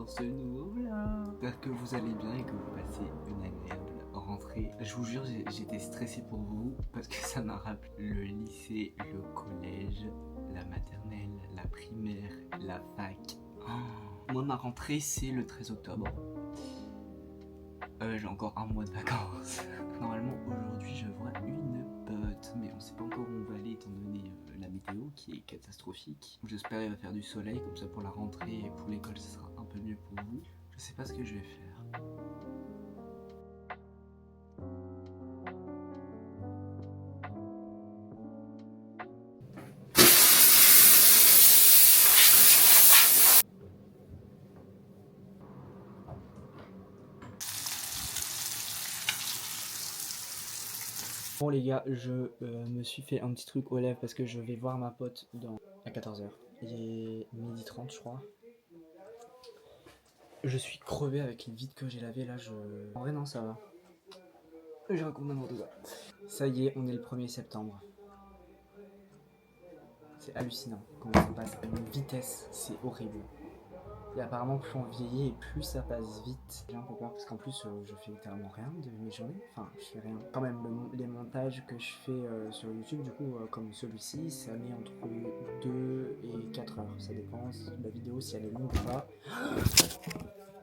dans ce nouveau vlog. J'espère que vous allez bien et que vous passez une agréable rentrée. Je vous jure, j'étais stressé pour vous parce que ça m'a rappelé le lycée, le collège, la maternelle, la primaire, la fac. Oh. Moi, ma rentrée, c'est le 13 octobre. J'ai encore un mois de vacances. Normalement, aujourd'hui, je vois une pote, mais on sait pas encore où on va aller étant donné la météo qui est catastrophique. J'espère qu'il va faire du soleil, comme ça pour la rentrée et pour l'école, ce sera un peu mieux pour vous. Je sais pas ce que je vais faire. Bon les gars, je me suis fait un petit truc aux lèvres parce que je vais voir ma pote à 14h. Il est 12h30 je crois. Je suis crevé avec les vides que j'ai lavées là, En vrai non ça va. Je raconte n'importe quoi. Ça y est, on est le 1er septembre. C'est hallucinant comment ça passe à une vitesse, c'est horrible. Et apparemment plus on vieillit et plus ça passe vite. J'ai un peu peur parce qu'en plus je fais littéralement rien de mes journées. Enfin je fais rien. Quand même les montages que je fais sur YouTube du coup comme celui-ci ça met entre 2 et 4 heures. Ça dépend de la vidéo si elle est longue ou pas.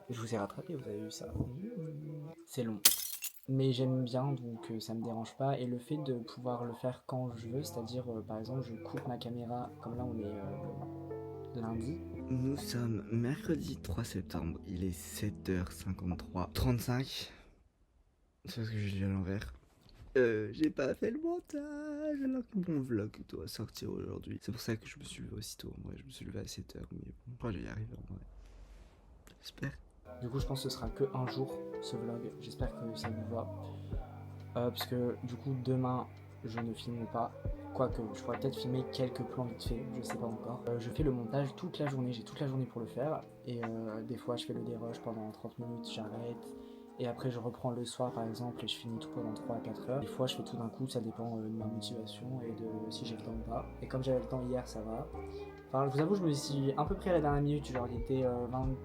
Je vous ai rattrapé, vous avez vu ça. C'est long. Mais j'aime bien donc ça me dérange pas et le fait de pouvoir le faire quand je veux, c'est-à-dire par exemple je coupe ma caméra comme là on est lundi. Nous sommes mercredi 3 septembre, il est 7h53 35. C'est parce que je lis à l'envers. J'ai pas fait le montage alors que mon vlog doit sortir aujourd'hui. C'est pour ça que je me suis levé aussitôt en vrai, je me suis levé à 7h mais bon, je crois que je vais y arriver en vrai. J'espère. Du coup je pense que ce sera que un jour ce vlog, j'espère que ça vous va. Parce que du coup demain je ne filme pas, quoique je pourrais peut-être filmer quelques plans vite fait, je sais pas encore. Je fais le montage toute la journée, j'ai toute la journée pour le faire et des fois je fais le dérush pendant 30 minutes, j'arrête et après je reprends le soir par exemple et je finis tout pendant 3 à 4 heures. Des fois je fais tout d'un coup, ça dépend de ma motivation et de si j'ai le temps ou pas. Et comme j'avais le temps hier ça va. Enfin je vous avoue je me suis un peu pris à la dernière minute, genre il était 20...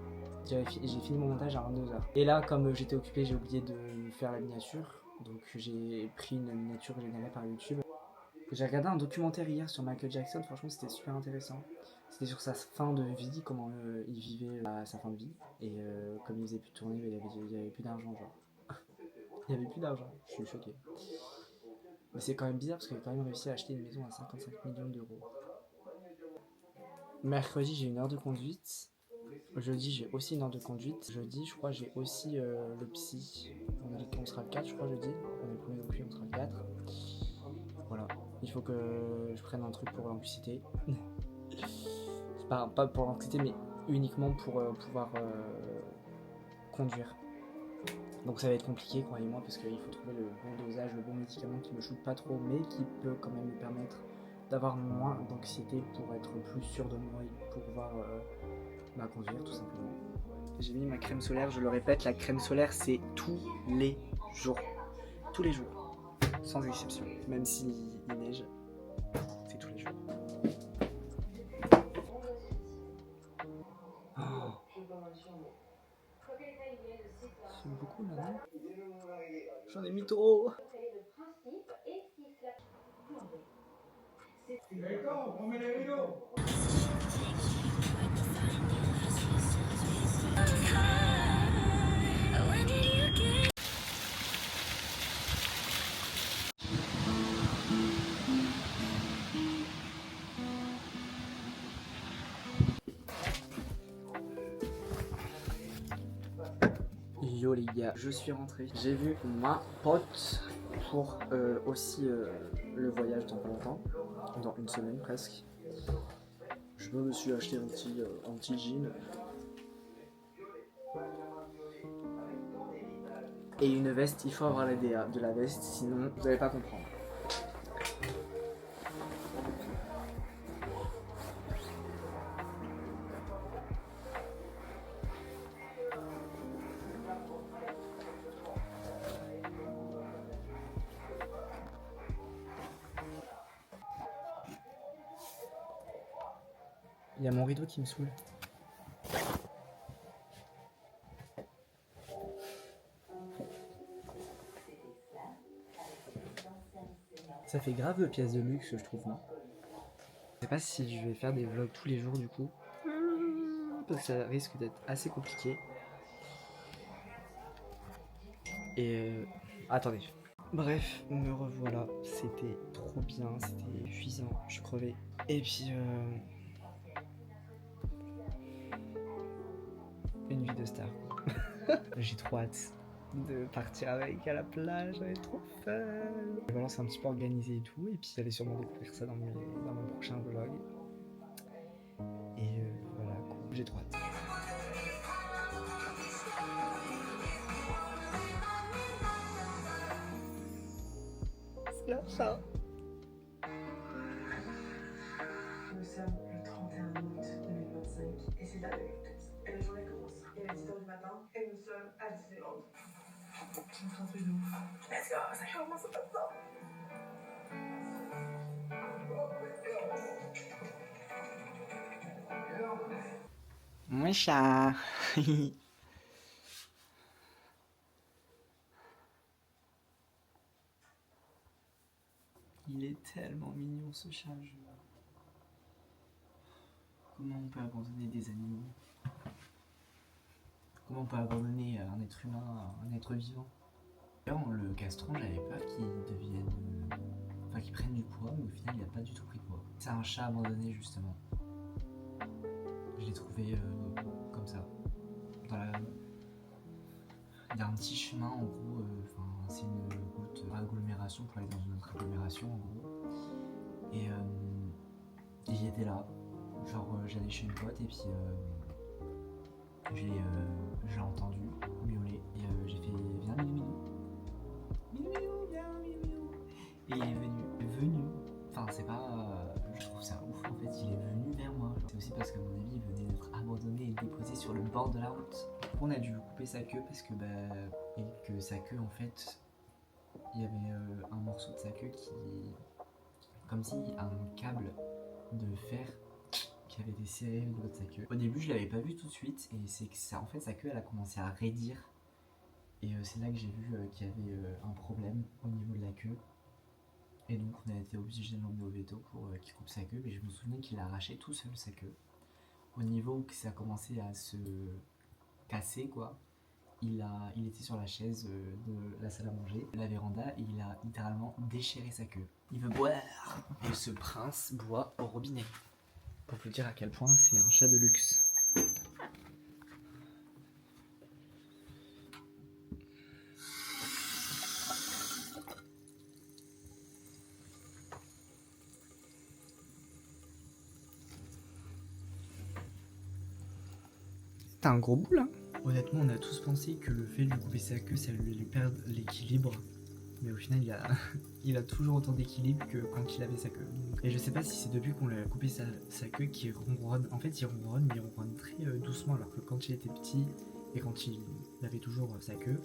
J'ai fini mon montage à 22h. Et là comme j'étais occupé j'ai oublié de faire la miniature. Donc j'ai pris une miniature générée par YouTube. J'ai regardé un documentaire hier sur Michael Jackson, franchement c'était super intéressant. C'était sur sa fin de vie, comment il vivait sa fin de vie. Et comme il faisait plus de tournée, il y avait plus d'argent genre. Il y avait plus d'argent, je suis choqué. Mais c'est quand même bizarre parce qu'il a quand même réussi à acheter une maison à 55 millions d'euros. Mercredi j'ai une heure de conduite. Jeudi j'ai aussi une heure de conduite. Jeudi je crois j'ai aussi le psy. On sera 4 je crois jeudi. On est le premier depuis, on sera 4. Voilà. Il faut que je prenne un truc pour l'anxiété. Pas pour l'anxiété mais uniquement pour pouvoir conduire. Donc ça va être compliqué croyez-moi parce qu'il faut trouver le bon dosage, le bon médicament qui me shoote pas trop mais qui peut quand même me permettre d'avoir moins d'anxiété pour être plus sûr de moi et pour pouvoir conduire tout simplement. J'ai mis ma crème solaire, je le répète, la crème solaire c'est tous les jours. Tous les jours. Sans exception. Même s'il neige, c'est tous les jours. Oh. C'est beaucoup là, non? J'en ai mis trop. Yo les gars, je suis rentré. J'ai vu ma pote pour aussi le voyage dans pas longtemps, dans une semaine presque. Je me suis acheté un petit jean et une veste. Il faut avoir la DA de la veste, sinon vous n'allez pas comprendre. Il y a mon rideau qui me saoule. Ça fait grave pièce de luxe, je trouve, non? Je sais pas si je vais faire des vlogs tous les jours du coup. Parce que ça risque d'être assez compliqué. Et attendez. Bref, me revoilà. C'était trop bien, c'était épuisant, je suis crevé. Et puis une vie de star. J'ai trop hâte de partir avec à la plage, ça va être trop fun. Voilà, c'est un petit peu organisé et tout, et puis j'allais sûrement découvrir ça dans mon prochain vlog. Et voilà, cool. J'ai trop hâte. C'est la fin. Nous sommes le 31 août 2025 et c'est date de l'éclipse. Et la journée commence. Il est 10h du matin et nous sommes à Disneyland. C'est un truc de ouf. Let's go, ça commence maintenant. Mon chat. Il est tellement mignon ce chat. Comment on peut abandonner des animaux? Comment on peut abandonner un être humain, un être vivant? D'ailleurs, le castron, j'avais peur qu'il devienne. Enfin, qu'il prenne du poids, mais au final, il a pas du tout pris de poids. C'est un chat abandonné, justement. Je l'ai trouvé comme ça. Il y a un petit chemin, en gros. C'est une route agglomération pour aller dans une autre agglomération, en gros. Et il était là. Genre, j'allais chez une pote et puis j'ai entendu miauler et j'ai fait viens Minou Minou. Minou Minou, viens Minou Minou. Et il est venu. Enfin, c'est pas. Je trouve ça ouf en fait, il est venu vers moi. C'est aussi parce qu'à mon avis, il venait d'être abandonné et déposé sur le bord de la route. On a dû couper sa queue parce que sa queue en fait, il y avait un morceau de sa queue qui. Comme si un câble de fer qui avait été serré au niveau de sa queue. Au début, je l'avais pas vu tout de suite, et c'est que ça, en fait, sa queue, elle a commencé à raidir. Et c'est là que j'ai vu qu'il y avait un problème au niveau de la queue. Et donc, on a été obligé de l'emmener au veto pour qu'il coupe sa queue. Mais je me souviens qu'il a arraché tout seul sa queue. Au niveau où ça a commencé à se casser, quoi, il était sur la chaise de la salle à manger, la véranda, et il a littéralement déchiré sa queue. Il veut boire. Et ce prince boit au robinet. Pour vous dire à quel point c'est un chat de luxe. T'as un gros boule, hein. Honnêtement, on a tous pensé que le fait de lui couper sa queue, ça lui allait perdre l'équilibre. Mais au final, il a toujours autant d'équilibre que quand il avait sa queue. Et je sais pas si c'est depuis qu'on lui a coupé sa queue qu'il ronronne. En fait, il ronronne, mais il ronronne très doucement. Alors que quand il était petit et quand il avait toujours sa queue,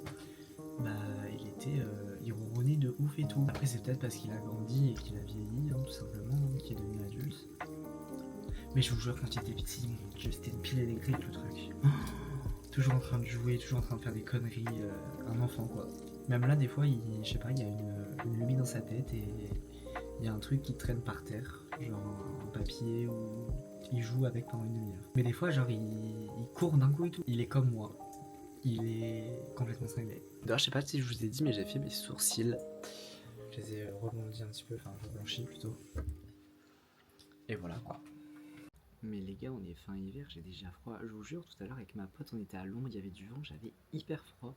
il ronronnait de ouf et tout. Après, c'est peut-être parce qu'il a grandi et qu'il a vieilli, hein, tout simplement, qu'il est devenu adulte. Mais je vous jure, quand il était petit, mon Dieu, c'était une pile électrique le truc. Toujours en train de jouer, toujours en train de faire des conneries, un enfant quoi. Même là, des fois, je sais pas, il y a une lubie dans sa tête et il y a un truc qui traîne par terre, genre un papier ou il joue avec pendant une demi-heure. Mais des fois, genre, il court d'un coup et tout. Il est comme moi. Il est complètement cinglé. D'ailleurs, je sais pas si je vous ai dit, mais j'ai fait mes sourcils. Je les ai rebondis un petit peu, enfin, reblanchis plutôt. Et voilà quoi. Mais les gars, on est fin hiver, j'ai déjà froid. Je vous jure, tout à l'heure avec ma pote, on était à Londres, il y avait du vent, j'avais hyper froid.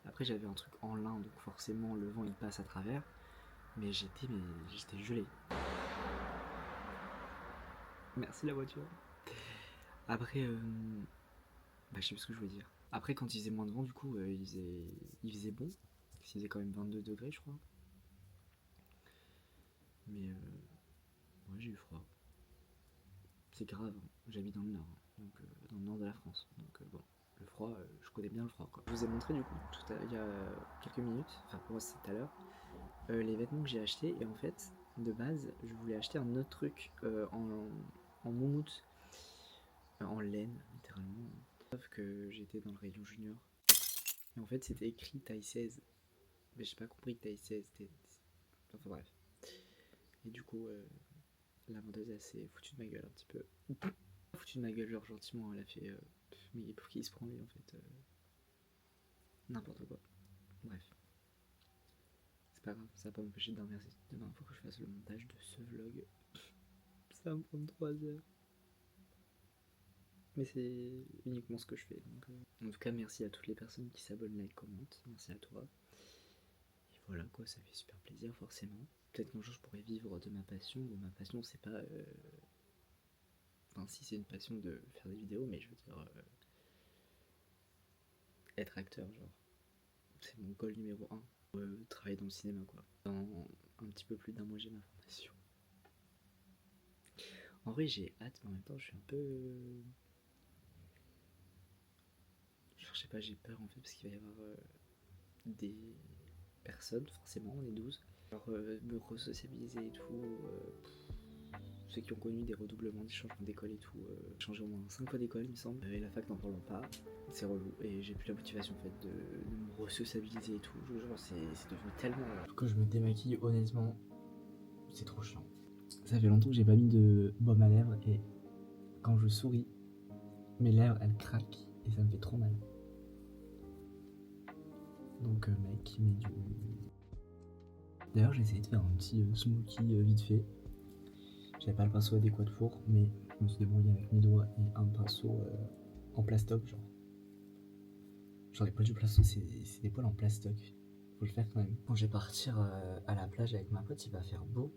Après, j'avais un truc en lin, donc forcément le vent il passe à travers. Mais j'étais gelé. Merci la voiture. Après, je sais plus ce que je voulais dire. Après, quand il faisait moins de vent, du coup, il faisait bon. Il faisait quand même 22 degrés, je crois. Mais ouais, j'ai eu froid. C'est grave, hein. J'habite dans le nord, hein. Donc dans le nord de la France. Donc bon, le froid, je connais bien le froid quoi. Je vous ai montré du coup il y a quelques minutes, enfin pour moi c'était tout à l'heure, les vêtements que j'ai achetés et en fait de base je voulais acheter un autre truc en moumoute, en laine littéralement. Sauf que j'étais dans le rayon junior et en fait c'était écrit taille 16. Mais j'ai pas compris que taille 16 c'était. Enfin bref. Et du coup, la vendeuse, elle s'est foutue de ma gueule un petit peu. Foutue de ma gueule, genre gentiment, elle a fait mais pour qui il se prend lui en fait n'importe quoi. Bref. C'est pas grave, ça va pas m'empêcher de dormir demain. Faut que je fasse le montage de ce vlog. Ça va me prendre 3 heures. Mais c'est uniquement ce que je fais. Donc, en tout cas, merci à toutes les personnes qui s'abonnent, like, commentent. Merci à toi. Et voilà quoi, ça fait super plaisir forcément. Peut-être qu'un jour je pourrais vivre de ma passion. Bon, ma passion c'est pas... Enfin si c'est une passion de faire des vidéos, mais je veux dire... être acteur genre. C'est mon goal numéro 1. Travailler dans le cinéma quoi. Dans un petit peu plus d'un mois j'ai ma formation. En vrai j'ai hâte, mais en même temps je suis un peu... Genre je sais pas, j'ai peur en fait parce qu'il va y avoir des personnes, forcément on est 12. Genre me re-sociabiliser et tout. Ceux qui ont connu des redoublements, des changements d'école et tout. Changé au moins 5 fois d'école il me semble. Et la fac n'en parlons pas. C'est relou et j'ai plus la motivation en fait de me re-sociabiliser et tout. Genre c'est devenu tellement... Quand je me démaquille honnêtement, c'est trop chiant. Ça fait longtemps que j'ai pas mis de baume à lèvres et quand je souris, mes lèvres elles craquent et ça me fait trop mal. Donc mec, mets du... D'ailleurs j'ai essayé de faire un petit smoothie vite fait. J'avais pas le pinceau adéquat pour, mais je me suis débrouillé avec mes doigts et un pinceau en plastoc genre. Genre les poils du plastoc c'est des poils en plastoc. Faut le faire quand même. Quand je vais partir à la plage avec ma pote, il va faire beau.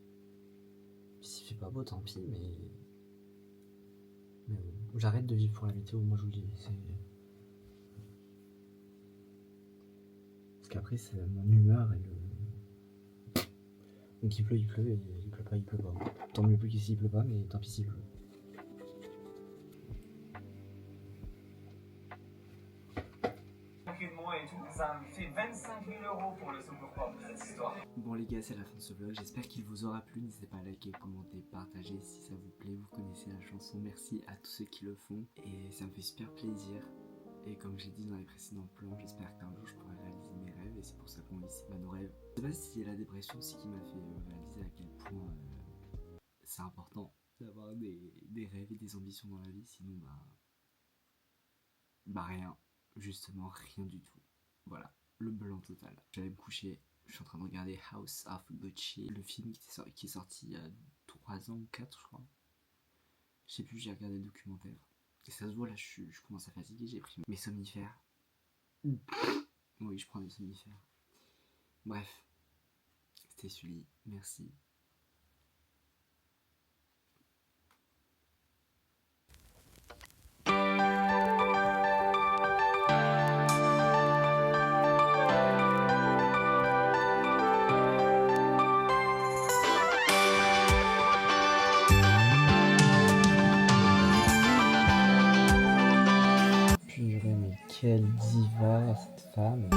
Puis s'il fait pas beau, tant pis, mais bon, j'arrête de vivre pour la météo, moi je vous le dis. Parce qu'après, c'est mon humeur et le... Donc il pleut, et il pleut pas, il pleut pas. Tant mieux qu'ici il pleut pas, mais tant pis s'il pleut. Ça me fait 25 000 € pour le secours pop, cette histoire. Bon les gars, c'est la fin de ce vlog, j'espère qu'il vous aura plu. N'hésitez pas à liker, commenter, partager si ça vous plaît. Vous connaissez la chanson, merci à tous ceux qui le font. Et ça me fait super plaisir. Et comme j'ai dit dans les précédents plans, j'espère qu'un jour je pourrai réaliser mes rêves. Et c'est pour ça qu'on lit nos rêves. Je sais pas si c'est la dépression aussi qui m'a fait réaliser à quel point c'est important d'avoir des rêves et des ambitions dans la vie. Sinon bah rien, justement rien du tout. Voilà, le blanc total. J'allais me coucher, je suis en train de regarder House of Gucci, le film qui est sorti il y a 3 ans ou 4 je crois. Je sais plus, j'ai regardé le documentaire. Et ça se voit là, je commence à fatiguer, j'ai pris mes somnifères. Oui, je prends des somnifères. Bref, c'était Sully, merci. Purée, mais quelle diva cette femme.